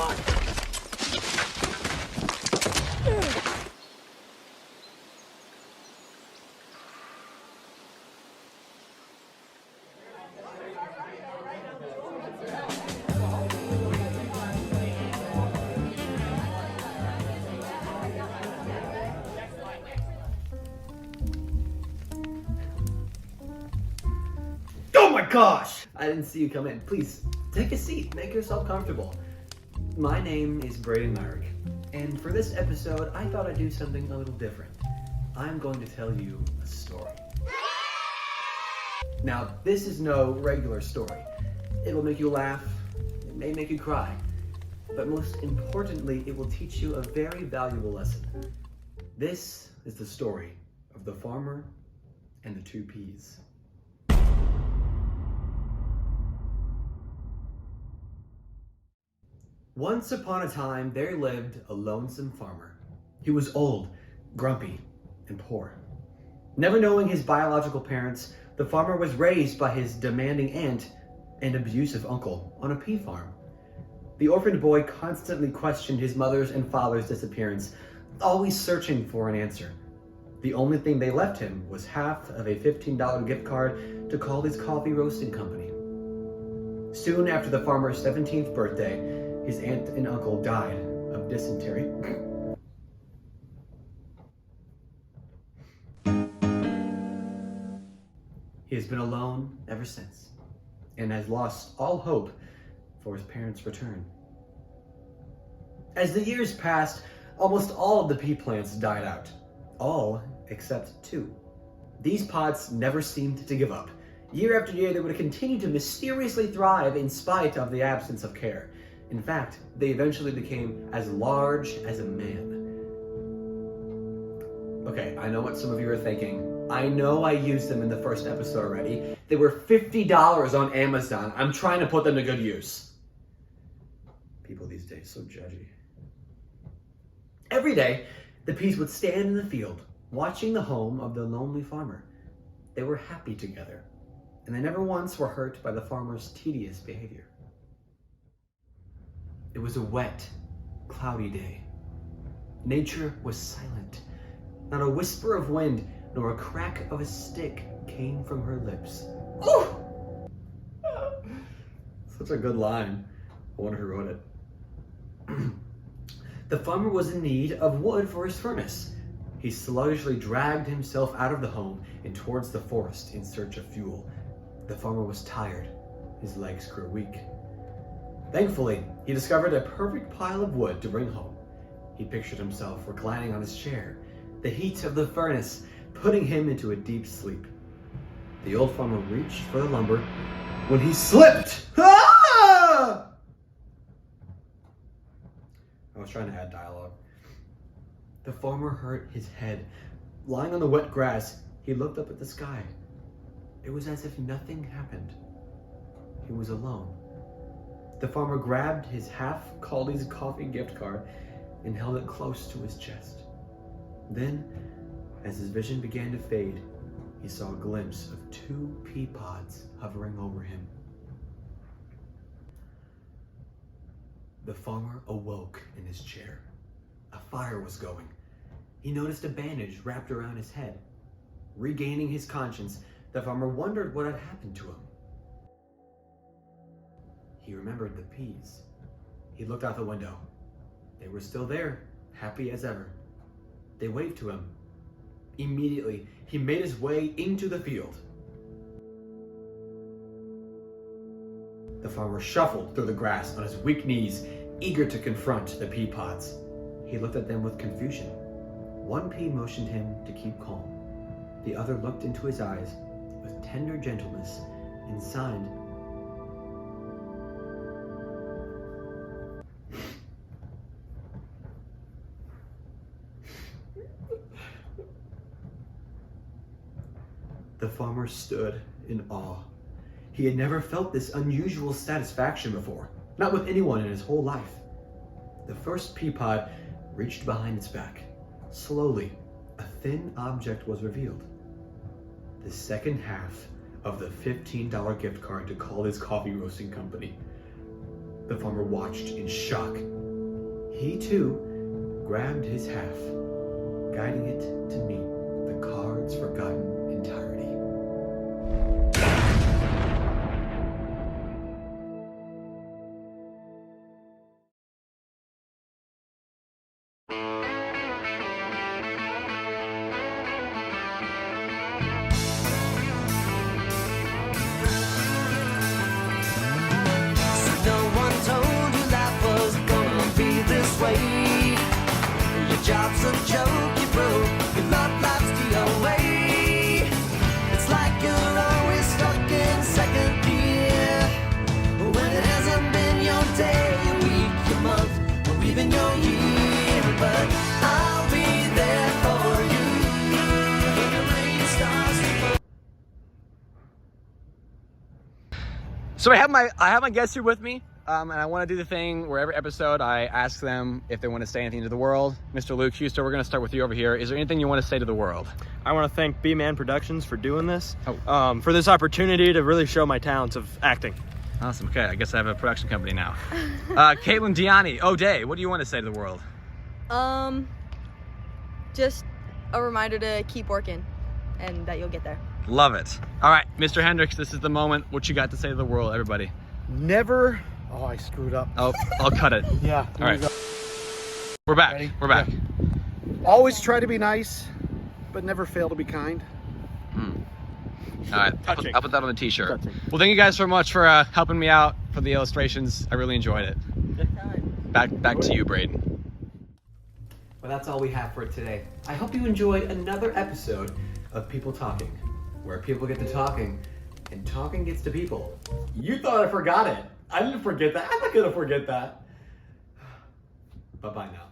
Oh my gosh! I didn't see you come in. Please, take a seat. Make yourself comfortable. My name is Braden Myrick, and for this episode, I thought I'd do something a little different. I'm going to tell you a story. Now, this is no regular story. It'll make you laugh, it may make you cry, but most importantly, it will teach you a very valuable lesson. This is the story of the farmer and the 2 peas. Once upon a time, there lived a lonesome farmer. He was old, grumpy, and poor. Never knowing his biological parents, the farmer was raised by his demanding aunt and abusive uncle on a pea farm. The orphaned boy constantly questioned his mother's and father's disappearance, always searching for an answer. The only thing they left him was half of a $15 gift card to Caldy's Coffee Roasting Company. Soon after the farmer's 17th birthday, his aunt and uncle died of dysentery. He has been alone ever since and has lost all hope for his parents' return. As the years passed, almost all of the pea plants died out. All except 2. These pods never seemed to give up. Year after year, they would continue to mysteriously thrive in spite of the absence of care. In fact, they eventually became as large as a man. Okay, I know what some of you are thinking. I know I used them in the first episode already. They were $50 on Amazon. I'm trying to put them to good use. People these days, so judgy. Every day, the peas would stand in the field, watching the home of the lonely farmer. They were happy together, and they never once were hurt by the farmer's tedious behavior. It was a wet, cloudy day. Nature was silent. Not a whisper of wind, nor a crack of a stick came from her lips. Ooh! Such a good line. I wonder who wrote it. The farmer was in need of wood for his furnace. He sluggishly dragged himself out of the home and towards the forest in search of fuel. The farmer was tired. His legs grew weak. Thankfully, he discovered a perfect pile of wood to bring home. He pictured himself reclining on his chair, the heat of the furnace putting him into a deep sleep. The old farmer reached for the lumber when he slipped. Ah! I was trying to add dialogue. The farmer hurt his head. Lying on the wet grass, he looked up at the sky. It was as if nothing happened. He was alone. The farmer grabbed his half Caldy's coffee gift card and held it close to his chest. Then, as his vision began to fade, he saw a glimpse of 2 pea pods hovering over him. The farmer awoke in his chair. A fire was going. He noticed a bandage wrapped around his head. Regaining his conscience, the farmer wondered what had happened to him. He remembered the peas. He looked out the window. They were still there, happy as ever. They waved to him. Immediately, he made his way into the field. The farmer shuffled through the grass on his weak knees, eager to confront the pea pods. He looked at them with confusion. One pea motioned him to keep calm. The other looked into his eyes with tender gentleness and signed. The farmer stood in awe. He had never felt this unusual satisfaction before, not with anyone in his whole life. The first pea pod reached behind its back. Slowly, a thin object was revealed. The second half of the $15 gift card to Caldy's Coffee Roasting Company. The farmer watched in shock. He too grabbed his half, guiding it to meet the card's forgotten entirety. Job's a joke you broke, your love life's DOA. It's like you're always stuck in second gear, when it hasn't been your day, your week, your month, or even your year. But I'll be there for you when the rain starts to fall. So I have my guests here with me. And I want to do the thing where every episode I ask them if they want to say anything to the world. Mr. Luke Huster, we're going to start with you over here. Is there anything you want to say to the world? I want to thank B-Man Productions for doing this, for this opportunity to really show my talents of acting. Awesome. Okay, I guess I have a production company now. Katelyn, Diani-O'Day, what do you want to say to the world? Just a reminder to keep working and that you'll get there. Love it. All right, Mr. Hendricks, this is the moment. What you got to say to the world, everybody? Never. Oh, I screwed up. Oh, I'll cut it. Yeah. All right. We're back. Ready? We're back. Yeah. Always try to be nice, but never fail to be kind. All right. Touching. I'll put that on the t-shirt. Touching. Well, thank you guys so much for helping me out for the illustrations. I really enjoyed it. Back to you, Braden. Well, that's all we have for today. I hope you enjoyed another episode of People Talking, where people get to talking, and talking gets to people. You thought I forgot it. I didn't forget that. I'm not gonna forget that. Bye-bye now.